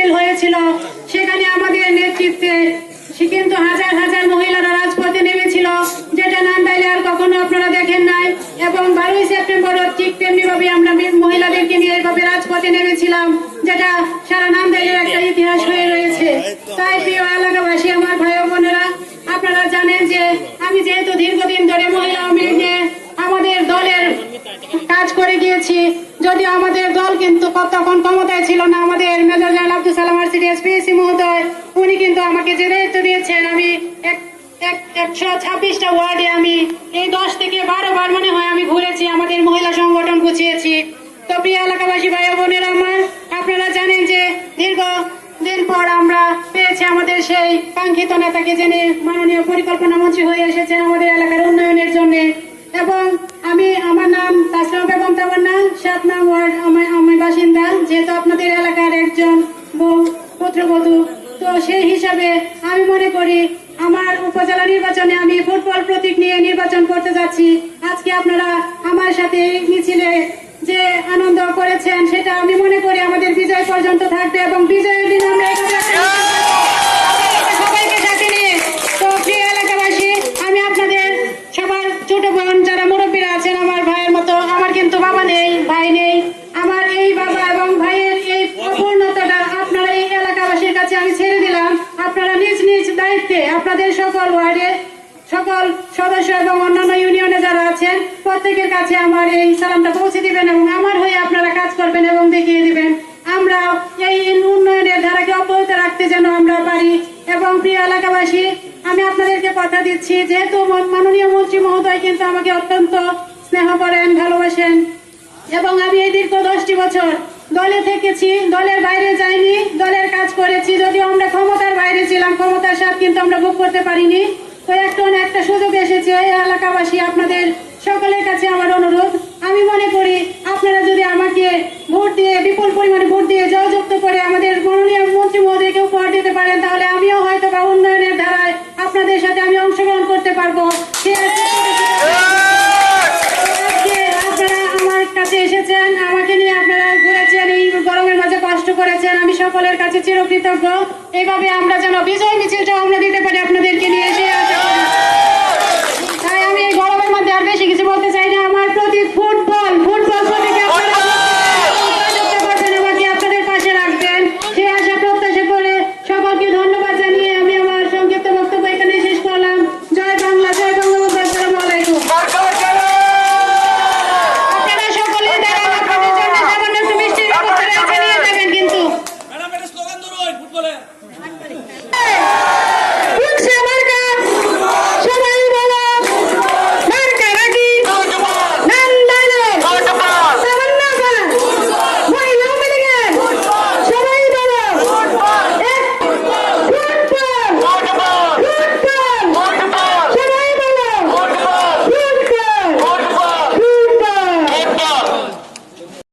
মিছিল হয়েছিল, সেখানে আমাদের নেতৃত্বে কিন্তু হাজার হাজার মহিলারা রাজপথে নেমেছিল, যেটা নান্দাইলে আর কখনো আপনারা দেখেন নাই। এবং 12ই সেপ্টেম্বরও ঠিক তেমনি ভাবে আমরা মহিলাদেরকে নিয়ে এইভাবে রাজপথে নেমেছিলাম, যেটা সারা নান্দাইলের একটা ইতিহাস হয়ে রয়েছে। তাই প্রিয় এলাকাবাসী, আমার ভাই ও বোনেরা, আপনারা জানেন যে আমি যেহেতু দীর্ঘদিন ধরে মহিলা আওয়ামী লীগ নিয়ে আমাদের দলের কাজ করে গিয়েছি, যদিও আমাদের দল কিন্তু তখন ক্ষমতায় ছিল না। আমাদের major general Abdul Salam RCD এসপিএসি মহোদয়, উনি কিন্তু আমাকে যে দায়িত্ব দিয়েছেন, আমি 126টা ওয়ার্ডে আমি এই 10 থেকে 12 বার মনে হয় আমি ঘুরেছি, আমাদের মহিলা সংগঠন গুছিয়েছি। তো প্রিয় এলাকাবাসী ভাই ও বোনেরা আমার, আপনারা জানেন যে দীর্ঘদিন পর আমরা পেয়েছি আমাদের সেই কাঙ্ক্ষিত নেতাকে, যিনি মাননীয় পরিকল্পনা মন্ত্রী হয়ে এসেছেন আমাদের এলাকার উন্নয়নের জন্য। এবং আমার নাম তাসলিমা বেগম তামান্না, 7 নং ওয়ার্ড আমি বাসিন্দা, যেহেতু আপনাদের এলাকার একজন পুত্রবধূ। তো সেই হিসাবে আমি মনে করি আমার উপজেলা নির্বাচনে আমি ফুটবল প্রতীক নিয়ে নির্বাচন করতে যাচ্ছি। আজকে আপনারা আমার সাথে এই মিছিলে যে আনন্দ করেছেন, সেটা আমি মনে করি আমাদের বিজয় পর্যন্ত থাকবে এবং বিজয়ের দিন আমরা সবাইকে সাথে নিয়ে। তো প্রিয় এলাকাবাসী, আমি আপনাদের সবার ছোট বোন, যারা মুরব্বীরা আছেন আমার ভাইয়ের মতো, আমার কিন্তু বাবা নেই, ভাই নেই, আমার এই বাবা এবং ভাইয়ের এই অপূর্ণতাটা আপনারা এই এলাকাবাসীর কাছে আমি ছেড়ে দিলাম। আপনারা নিজ নিজ দায়িত্বে আপনাদের সকল ওয়ার্ডে সকল সদস্য এবং অন্যান্য ইউনিয়নে যারা আছেন প্রত্যেকের কাছে আমার এই সালামটা পৌঁছে দিবেন এবং আমার হয়ে আপনারা কাজ করবেন এবং দেখিয়ে দিবেন আমরা এই উন্নয়নের ধারাকে অব্যাহত রাখতে যেন আমরা পারি। এবং প্রিয় এলাকাবাসী, আমি আপনাদেরকে কথা দিচ্ছি, যেহেতু মাননীয় মন্ত্রী মহোদয় কিন্তু আমাকে অত্যন্ত স্নেহ করেন, ভালোবাসেন, এবং আমি এই দীর্ঘ 10টি বছর দলে থেকেছি, দলের বাইরে যাইনি, দলের কাজ করেছি। যদিও আমরা ক্ষমতার বাইরে ছিলাম, ক্ষমতার স্বাদ কিন্তু আমরা ভোগ করতে পারিনি। তো একটা সুযোগ এসেছে। এলাকাবাসী, আপনাদের সকলের কাছে আমার অনুরোধ, আমি মনে করি আপনারা যদি আমাকে ভোট দিয়ে, বিপুল পরিমাণে ভোট দিয়ে জয়যুক্ত করে আমাদের মাননীয় মন্ত্রী মহোদয়কে উপহার দিতে পারেন, তাহলে আমিও হয়তো বা উন্নয়নের ধারায় আপনাদের সাথে আমি অংশগ্রহণ করতে পারবো। আপনারা আমার কাছে এসেছেন, আমাকে নিয়ে আপনারা ঘুরেছেন, এই গরমের মাঝে কষ্ট করেছেন, আমি সকলের কাছে চিরকৃতজ্ঞ। এইভাবে আমরা যেন বিজয় মিছিলটা আমরা দিতে পারি আপনাদেরকে নিয়ে এসে। তাই আমি এই গরমের মধ্যে আর বেশি কিছু বলতে চাই